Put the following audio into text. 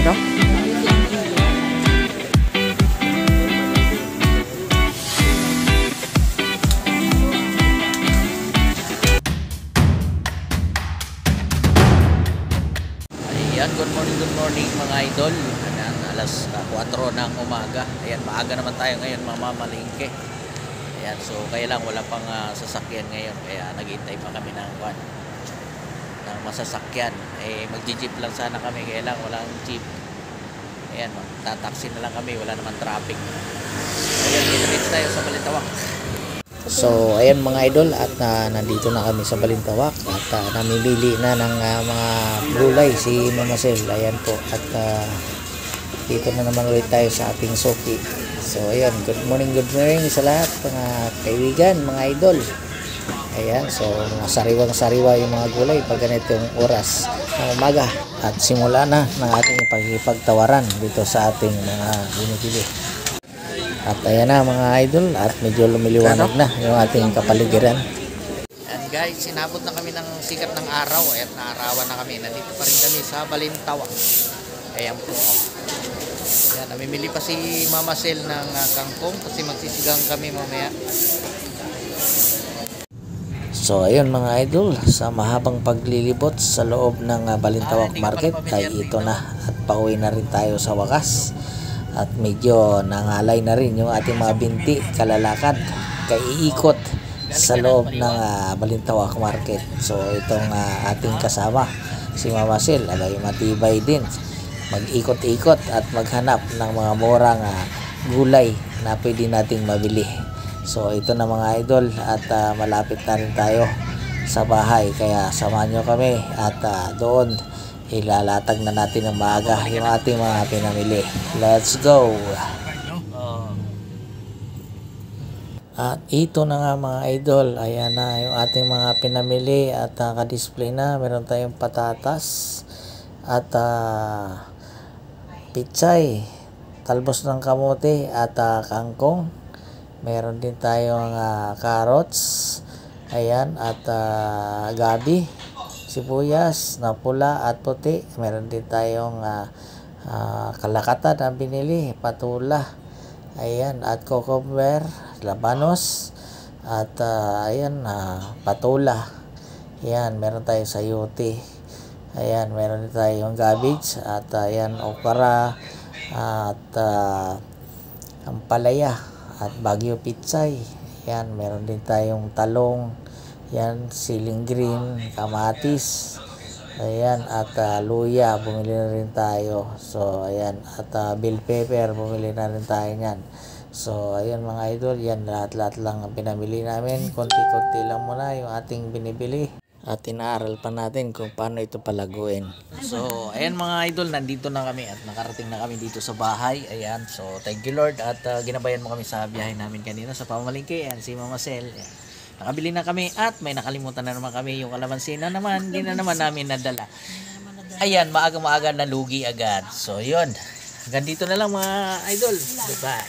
Magkano? Ayan, good morning mga idol. Ayan, alas 4 ng umaga. Ayan, maaga naman tayo ngayon mamamalingke. Ayan, so kaya lang wala pang sasakyan ngayon. Kaya naghihintay pa kami ng masasakyan. Magji-jeep lang sana kami, kaya lang walang jeep. Ayan, magta-taxi na lang kami, wala naman traffic. Ayan, dito tayo sa Balintawak. So ayan mga idol, at nandito na kami sa Balintawak at namimili na ng mga gulay si Mama Sel. Ayan po, at dito na naman ulit tayo sa ating suki. So ayan, good morning sa lahat mga kaibigan, mga idol. Ayan, so mga sariwang-sariwa yung mga gulay pag ganitong oras ng umaga. At simula na ng ating pagkipagtawaran dito sa ating mga binibili. At ayan na mga idol, at medyo lumiliwanag na yung ating kapaligiran. And guys, sinabot na kami ng sikat ng araw. At naarawan na kami. Nandito pa rin kami sa Balintawak. Ayan po. Ayan, namimili pa si Mama Sel ng kangkong kasi magsisigang kami mamaya. So ayun mga idol, sa mahabang paglilibot sa loob ng Balintawak Market ay ito na, at pauwi na rin tayo sa wakas. At medyo nangalay na rin yung ating mga binti, kalalakad, kaiikot sa loob ng Balintawak Market. So itong ating kasama, si Mama Sel, abay matibay din. Mag-ikot-ikot at maghanap ng mga murang gulay na pwede nating mabili. So ito na mga idol, at malapit na rin tayo sa bahay. Kaya samahan nyo kami, at doon ilalatag na natin ng maaga yung ating mga pinamili. Let's go! At ito na nga mga idol, ayan na yung ating mga pinamili, at ka-display na. Meron tayong patatas at pichay, talbos ng kamote at kangkong. Meron din tayong carrots, ayan, at gabi, sibuyas na pula at puti. Meron din tayong kalakatan na binili, patula, ayan, at cucumber, labanos, at ayan, patula. Ayan, meron tayong sayote. Ayan, meron din tayong cabbage, at ayan, okra, at ampalaya, at bagyo pitsay. Ayan, meron din tayong talong, ayan, siling green, kamatis, ayan, at luya, bumili na rin tayo. So ayan, at bell pepper, bumili na rin tayo niyan. So ayan mga idol, yan lahat lang ang pinamili namin. Konti-konti lang muna yung ating binibili, at inaaral pa natin kung paano ito palaguin. So ayan mga idol, nandito na kami at nakarating na kami dito sa bahay. Ayan, so thank you Lord, at ginabayan mo kami sa biyahe namin kanina sa pamalingke. Ayan, si Mama Sel, nakabili na kami, at may nakalimutan na naman kami, yung kalamansi na naman, hindi na naman namin nadala. Ayan, maaga na lugi agad. So yun, hanggang dito na lang mga idol. Bye bye.